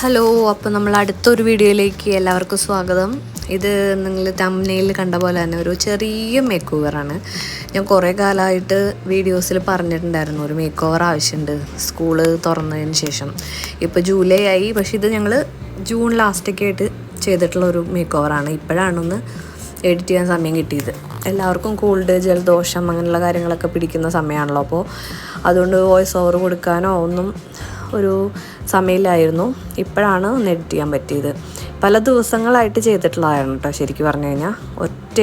Hello, അപ്പോൾ നമ്മൾ അടുത്തൊരു വീഡിയോയിലേക്ക് എല്ലാവർക്കും സ്വാഗതം. ഇത് നിങ്ങൾ തംബ്നെയിലിൽ കണ്ട പോലെ തന്നെ ഒരു ചെറിയ മേക്ക് ഓവറാണ്. ഞാൻ കുറേ കാലമായിട്ട് വീഡിയോസിൽ പറഞ്ഞിട്ടുണ്ടായിരുന്നു ഒരു മേക്ക് ഓവർ ആവശ്യമുണ്ട് സ്കൂള് തുറന്നതിന് ശേഷം. ഇപ്പോൾ ജൂലൈ ആയി, പക്ഷേ ഇത് ഞങ്ങൾ ജൂൺ ലാസ്റ്റൊക്കെ ആയിട്ട് ചെയ്തിട്ടുള്ള ഒരു മേക്ക് ഓവറാണ്. ഇപ്പോഴാണൊന്ന് എഡിറ്റ് ചെയ്യാൻ സമയം കിട്ടിയത്. എല്ലാവർക്കും കോൾഡ്, ജലദോഷം അങ്ങനെയുള്ള കാര്യങ്ങളൊക്കെ പിടിക്കുന്ന സമയമാണല്ലോ. അപ്പോൾ അതുകൊണ്ട് വോയിസ് ഓവർ കൊടുക്കാനോ ഒന്നും ഒരു സമയമില്ലായിരുന്നു. ഇപ്പോഴാണ് ഒന്ന് എഡിറ്റ് ചെയ്യാൻ പറ്റിയത്. പല ദിവസങ്ങളായിട്ട് ചെയ്തിട്ടുള്ളതായിരുന്നു കേട്ടോ. ശരിക്കും പറഞ്ഞു കഴിഞ്ഞാൽ ഒറ്റ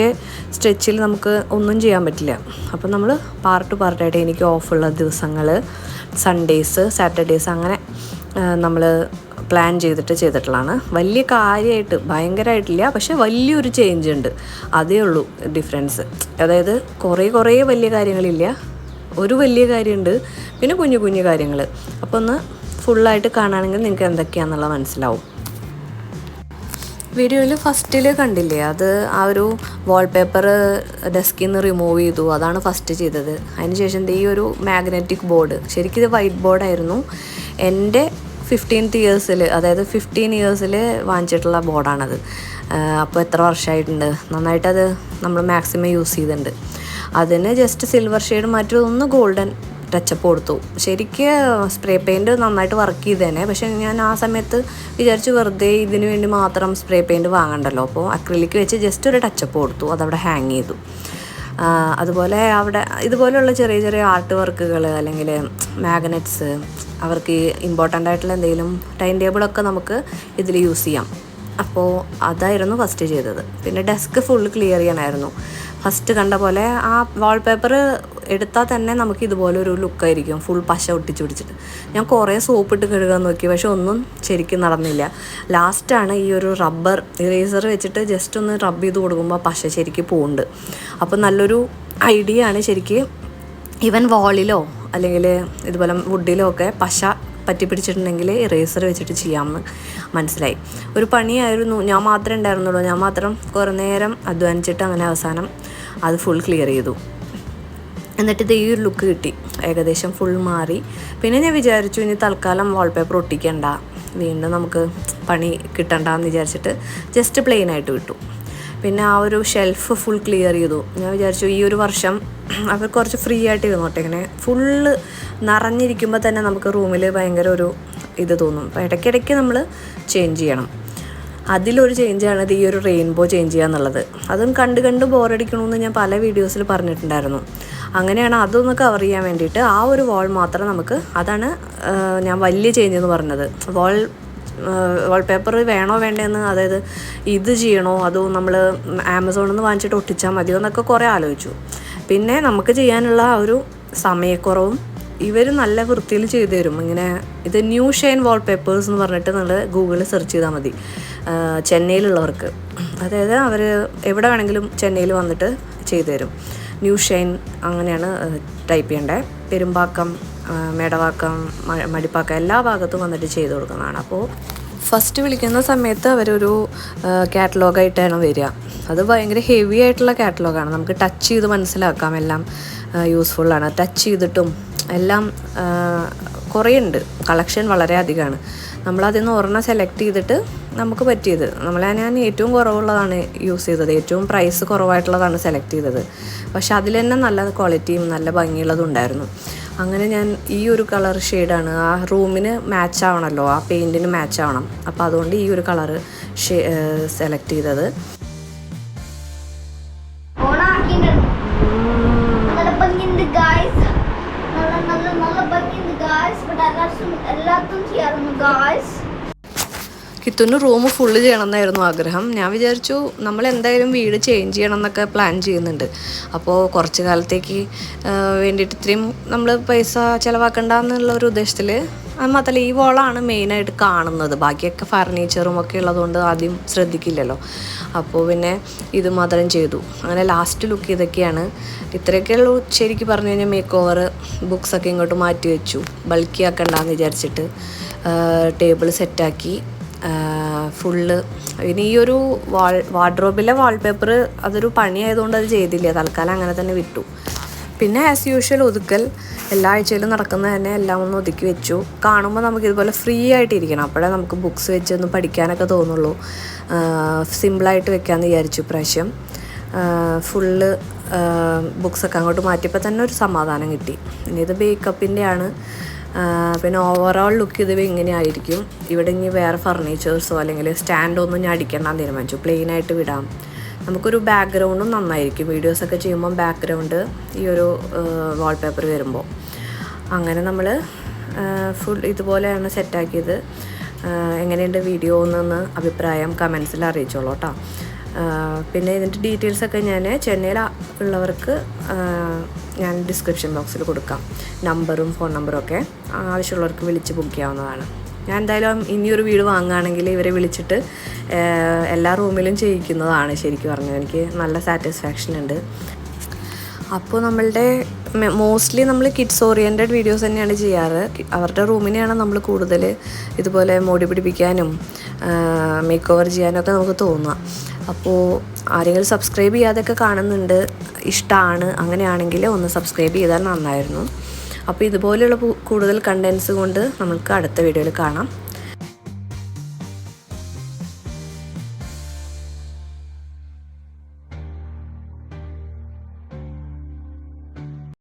സ്ട്രെച്ചിൽ നമുക്ക് ഒന്നും ചെയ്യാൻ പറ്റില്ല. അപ്പോൾ നമ്മൾ പാർട്ട് പാർട്ടായിട്ട് എനിക്ക് ഓഫുള്ള ദിവസങ്ങൾ, സൺഡേസ്, സാറ്റർഡേസ് അങ്ങനെ നമ്മൾ പ്ലാൻ ചെയ്തിട്ടുള്ളതാണ്. വലിയ കാര്യമായിട്ട് ഭയങ്കരമായിട്ടില്ല, പക്ഷേ വലിയൊരു ചേഞ്ച് ഉണ്ട്. അതേ ഉള്ളൂ ഡിഫറൻസ്. അതായത് കുറേ വലിയ കാര്യങ്ങളില്ല, ഒരു വലിയ കാര്യമുണ്ട്, പിന്നെ കുഞ്ഞു കുഞ്ഞു കാര്യങ്ങൾ. അപ്പോൾ ഒന്ന് ഫുള്ളായിട്ട് കാണുകയാണെങ്കിൽ നിങ്ങൾക്ക് എന്തൊക്കെയാണെന്നുള്ളത് മനസ്സിലാവും. വീഡിയോയിൽ ഫസ്റ്റിൽ കണ്ടില്ലേ, അത് ആ ഒരു വാൾപേപ്പർ ഡെസ്കിൽ നിന്ന് റിമൂവ് ചെയ്തു. അതാണ് ഫസ്റ്റ് ചെയ്തത്. അതിനുശേഷം ഈ ഒരു മാഗ്നറ്റിക് ബോർഡ്, ശരിക്കും ഇത് വൈറ്റ് ബോർഡായിരുന്നു. എൻ്റെ 15th ഇയേഴ്സിൽ, അതായത് 15 ഇയേഴ്സിൽ വാങ്ങിച്ചിട്ടുള്ള ബോർഡാണത്. അപ്പോൾ എത്ര വർഷമായിട്ടുണ്ട്, നന്നായിട്ടത് നമ്മൾ മാക്സിമം യൂസ് ചെയ്തിട്ടുണ്ട്. അതിന് ജസ്റ്റ് സിൽവർ ഷെയ്ഡ് മാറ്റി ഒന്ന് ഗോൾഡൻ ടച്ചപ്പ് കൊടുത്തു. ശരിക്ക് സ്പ്രേ പെയിൻറ്റ് നന്നായിട്ട് വർക്ക് ചെയ്തേനെ, പക്ഷേ ഞാൻ ആ സമയത്ത് വിചാരിച്ചു വെറുതെ ഇതിന് വേണ്ടി മാത്രം സ്പ്രേ പെയിൻറ്റ് വാങ്ങണ്ടല്ലോ. അപ്പോൾ അക്രിലിക്ക് വെച്ച് ജസ്റ്റ് ഒരു ടച്ചപ്പ് കൊടുത്തു, അതവിടെ ഹാങ് ചെയ്തു. അതുപോലെ അവിടെ ഇതുപോലെയുള്ള ചെറിയ ചെറിയ ആർട്ട് വർക്കുകൾ അല്ലെങ്കിൽ മാഗ്നറ്റ്സ്, അവർക്ക് ഇമ്പോർട്ടൻ്റ് ആയിട്ടുള്ള എന്തെങ്കിലും ടൈം ടേബിളൊക്കെ നമുക്ക് ഇതിൽ യൂസ് ചെയ്യാം. അപ്പോൾ അതായിരുന്നു ഫസ്റ്റ് ചെയ്തത്. പിന്നെ ഡെസ്ക് ഫുൾ ക്ലിയർ ചെയ്യാനായിരുന്നു. ഫസ്റ്റ് കണ്ട പോലെ ആ വാൾപേപ്പർ എടുത്താൽ തന്നെ നമുക്ക് ഇതുപോലെ ഒരു ലുക്കായിരിക്കും, ഫുൾ പശ ഒട്ടിച്ച് പിടിച്ചിട്ട്. ഞാൻ കുറേ സോപ്പിട്ട് കഴുകാൻ നോക്കി, പക്ഷെ ഒന്നും ശരിക്കും നടന്നില്ല. ലാസ്റ്റാണ് ഈ ഒരു റബ്ബർ ഇറേസർ വെച്ചിട്ട് ജസ്റ്റ് ഒന്ന് റബ്ബ് ചെയ്ത് കൊടുക്കുമ്പോൾ പശ ശരിക്കും പോകുന്നുണ്ട്. അപ്പോൾ നല്ലൊരു ഐഡിയ ആണ് ശരിക്ക്. ഈവൻ വാളിലോ അല്ലെങ്കിൽ ഇതുപോലെ വുഡിലോ ഒക്കെ പശ പറ്റി പിടിച്ചിട്ടുണ്ടെങ്കിൽ ഇറേസർ വെച്ചിട്ട് ചെയ്യാമെന്ന് മനസ്സിലായി. ഒരു പണിയായിരുന്നു. ഞാൻ മാത്രമേ ഉണ്ടായിരുന്നുള്ളൂ. ഞാൻ മാത്രം കുറേ നേരം അധ്വാനിച്ചിട്ട് അങ്ങനെ അവസാനം അത് ഫുൾ ക്ലിയർ ചെയ്തു. എന്നിട്ട് ഇത് ഈ ഒരു ലുക്ക് കിട്ടി, ഏകദേശം ഫുൾ മാറി. പിന്നെ ഞാൻ വിചാരിച്ചു ഇനി തൽക്കാലം വാൾപേപ്പർ ഒട്ടിക്കണ്ട, വീണ്ടും നമുക്ക് പണി കിട്ടണ്ടെന്ന് വിചാരിച്ചിട്ട് ജസ്റ്റ് പ്ലെയിൻ ആയിട്ട് വിട്ടു. പിന്നെ ആ ഒരു ഷെൽഫ് ഫുൾ ക്ലിയർ ചെയ്തു. ഞാൻ വിചാരിച്ചു ഈ ഒരു വർഷം അവർ കുറച്ച് ഫ്രീ ആയിട്ട് ഇരുന്നോട്ടെ. ഇങ്ങനെ ഫുള്ള് നിറഞ്ഞിരിക്കുമ്പോൾ തന്നെ നമുക്ക് റൂമിൽ ഭയങ്കര ഒരു ഇത് തോന്നും. അപ്പോൾ ഇടയ്ക്കിടയ്ക്ക് നമ്മൾ ചേഞ്ച് ചെയ്യണം. അതിലൊരു ചേഞ്ചാണ് ഈ ഒരു റെയിൻബോ ചേഞ്ച് ചെയ്യുക എന്നുള്ളത്. അതും കണ്ട് ബോറടിക്കണമെന്ന് ഞാൻ പല വീഡിയോസിൽ പറഞ്ഞിട്ടുണ്ടായിരുന്നു. അങ്ങനെയാണ് അതൊന്ന് കവർ ചെയ്യാൻ വേണ്ടിയിട്ട് ആ ഒരു വാൾ മാത്രം നമുക്ക്, അതാണ് ഞാൻ വലിയ ചേഞ്ച് എന്ന് പറഞ്ഞത്. വാൾപേപ്പർ വേണോ വേണ്ടതെന്ന്, അതായത് ഇത് ചെയ്യണോ അതോ നമ്മൾ ആമസോണിൽ നിന്ന് വാങ്ങിച്ചിട്ട് ഒട്ടിച്ചാൽ മതിയോ എന്നൊക്കെ കുറേ ആലോചിച്ചു. പിന്നെ നമുക്ക് ചെയ്യാനുള്ള ആ ഒരു സമയക്കുറവും, ഇവർ നല്ല വൃത്തിയിൽ ചെയ്തു തരും. ഇങ്ങനെ ഇത് ന്യൂ ഷൈൻ വാൾപേപ്പേഴ്സ് എന്ന് പറഞ്ഞിട്ട് നിങ്ങൾ ഗൂഗിളിൽ സെർച്ച് ചെയ്താൽ മതി. ചെന്നൈയിലുള്ളവർക്ക്, അതായത് അവർ എവിടെ വേണമെങ്കിലും ചെന്നൈയിൽ വന്നിട്ട് ചെയ്തു തരും. ന്യൂ ഷൈൻ അങ്ങനെയാണ് ടൈപ്പ് ചെയ്യേണ്ടത്. പെരുമ്പാക്കം, മേടവാക്കം, മടിപ്പാക്കം എല്ലാ ഭാഗത്തും വന്നിട്ട് ചെയ്ത് കൊടുക്കുന്നതാണ്. അപ്പോൾ ഫസ്റ്റ് വിളിക്കുന്ന സമയത്ത് അവരൊരു കാറ്റലോഗായിട്ടാണ് വരിക. അത് ഭയങ്കര ഹെവി ആയിട്ടുള്ള കാറ്റലോഗാണ്. നമുക്ക് ടച്ച് ചെയ്ത് മനസ്സിലാക്കാം, എല്ലാം യൂസ്ഫുള്ളാണ്. ടച്ച് ചെയ്തിട്ടും എല്ലാം കുറേ ഉണ്ട്, കളക്ഷൻ വളരെ അധികമാണ്. നമ്മളതിൽ നിന്ന് ഒരെണ്ണം സെലക്ട് ചെയ്തിട്ട് നമുക്ക് പറ്റിയത്, ഞാൻ ഏറ്റവും കുറവുള്ളതാണ് യൂസ് ചെയ്തത്, ഏറ്റവും പ്രൈസ് കുറവായിട്ടുള്ളതാണ് സെലക്ട് ചെയ്തത്. പക്ഷെ അതിൽ തന്നെ നല്ല ക്വാളിറ്റിയും നല്ല ഭംഗിയുള്ളതും ഉണ്ടായിരുന്നു. അങ്ങനെ ഞാൻ ഈ ഒരു കളർ ഷെയ്ഡാണ്, ആ റൂമിന് മാച്ച് ആവണമല്ലോ, ആ പെയിൻറ്റിന് മാച്ച് ആവണം. അപ്പോൾ അതുകൊണ്ട് ഈ ഒരു കളറ് സെലക്ട് ചെയ്തത്. കിത്തുന് റൂം ഫുള്ള് ചെയ്യണം എന്നായിരുന്നു ആഗ്രഹം. ഞാൻ വിചാരിച്ചു നമ്മൾ എന്തായാലും വീട് ചേഞ്ച് ചെയ്യണം എന്നൊക്കെ പ്ലാൻ ചെയ്യുന്നുണ്ട്. അപ്പോൾ കുറച്ച് കാലത്തേക്ക് വേണ്ടിയിട്ട് ഇത്രയും നമ്മൾ പൈസ ചിലവാക്കണ്ടെന്നുള്ള ഒരു ഉദ്ദേശത്തിൽ. അത് മാത്രമല്ല ഈ വോളാണ് മെയിനായിട്ട് കാണുന്നത്, ബാക്കിയൊക്കെ ഫർണിച്ചറും ഒക്കെ ഉള്ളതുകൊണ്ട് ആദ്യം ശ്രദ്ധിക്കില്ലല്ലോ. അപ്പോൾ പിന്നെ ഇത് മാത്രം ചെയ്തു. അങ്ങനെ ലാസ്റ്റ് ലുക്ക് ഇതൊക്കെയാണ്. ഇത്രയൊക്കെയുള്ളൂ ശരിക്കും പറഞ്ഞു കഴിഞ്ഞാൽ മേക്ക് ഓവർ. ബുക്സൊക്കെ ഇങ്ങോട്ട് മാറ്റി വെച്ചു, ബൾക്കി ആക്കണ്ടെന്ന് വിചാരിച്ചിട്ട്. ടേബിൾ സെറ്റാക്കി ഫുള്ള്. ഇനി ഈ ഒരു വാർഡ്രോബിലെ വാൾപേപ്പർ അതൊരു പണിയായതുകൊണ്ട് അത് ചെയ്തില്ല, തൽക്കാലം അങ്ങനെ തന്നെ വിട്ടു. പിന്നെ ആസ് യൂഷ്വൽ ഒതുക്കൽ എല്ലാ ആഴ്ചയിലും നടക്കുന്ന തന്നെ എല്ലാം ഒന്ന് ഒതുക്കി വെച്ചു. കാണുമ്പോൾ നമുക്ക് ഇതുപോലെ ഫ്രീ ആയിട്ടിരിക്കണം, അപ്പോഴേ നമുക്ക് ബുക്സ് വെച്ചൊന്ന് പഠിക്കാനൊക്കെ തോന്നുള്ളൂ. സിമ്പിളായിട്ട് വെക്കാമെന്ന് വിചാരിച്ചു ഇപ്രാവശ്യം. ഫുള്ള് ബുക്സൊക്കെ അങ്ങോട്ട് മാറ്റിയപ്പോൾ തന്നെ ഒരു സമാധാനം കിട്ടി. ഇനി ഇത് ബേക്കപ്പിൻ്റെയാണ്. പിന്നെ ഓവറോൾ ലുക്ക് ഇത് ഇങ്ങനെ ആയിരിക്കും. ഇവിടെ ഇനി വേറെ ഫർണിച്ചേഴ്സോ അല്ലെങ്കിൽ സ്റ്റാൻഡോ ഒന്നും ഞാൻ അടിക്കണം തീരുമാനിച്ചു. പ്ലെയിനായിട്ട് വിടാം. നമുക്കൊരു ബാക്ക്ഗ്രൗണ്ടും നന്നായിരിക്കും വീഡിയോസൊക്കെ ചെയ്യുമ്പം ബാക്ക്ഗ്രൗണ്ട് ഈ ഒരു വാൾപേപ്പർ വരുമ്പോൾ. അങ്ങനെ നമ്മൾ ഫുൾ ഇതുപോലെയാണ് സെറ്റാക്കിയത്. എങ്ങനെയുണ്ട് വീഡിയോ എന്നൊന്ന് അഭിപ്രായം കമൻസിൽ അറിയിച്ചോളൂ കേട്ടോ. പിന്നെ ഇതിൻ്റെ ഡീറ്റെയിൽസൊക്കെ ഞാൻ ചെന്നൈയിൽ ഉള്ളവർക്ക് ഞാൻ ഡിസ്ക്രിപ്ഷൻ ബോക്സിൽ കൊടുക്കാം. നമ്പറും ഫോൺ നമ്പറും ഒക്കെ ആവശ്യമുള്ളവർക്ക് വിളിച്ച് ബുക്ക് ചെയ്യാവുന്നതാണ്. ഞാൻ എന്തായാലും ഇനിയൊരു വീട് വാങ്ങുകയാണെങ്കിൽ ഇവരെ വിളിച്ചിട്ട് എല്ലാ റൂമിലും ചെയ്യിക്കുന്നതാണ്. ശരിക്കും പറഞ്ഞാൽ എനിക്ക് നല്ല സാറ്റിസ്ഫാക്ഷൻ ഉണ്ട്. അപ്പോൾ നമ്മളുടെ മോസ്റ്റ്ലി നമ്മൾ കിഡ്സ് ഓറിയൻറ്റഡ് വീഡിയോസ് തന്നെയാണ് ചെയ്യാറ്. അവരുടെ റൂമിനെയാണ് നമ്മൾ കൂടുതൽ ഇതുപോലെ മോടി പിടിപ്പിക്കാനും മേക്ക് ഓവർ ചെയ്യാനൊക്കെ നമുക്ക് തോന്നുക. അപ്പോൾ ആരെങ്കിലും സബ്സ്ക്രൈബ് ചെയ്യാതെയൊക്കെ കാണുന്നുണ്ട്, ഇഷ്ടമാണ്, അങ്ങനെയാണെങ്കിൽ ഒന്ന് സബ്സ്ക്രൈബ് ചെയ്താൽ നന്നായിരുന്നു. അപ്പോൾ ഇതുപോലെയുള്ള കൂടുതൽ കണ്ടൻസ് കൊണ്ട് നമുക്ക് അടുത്ത വീഡിയോയിൽ കാണാം.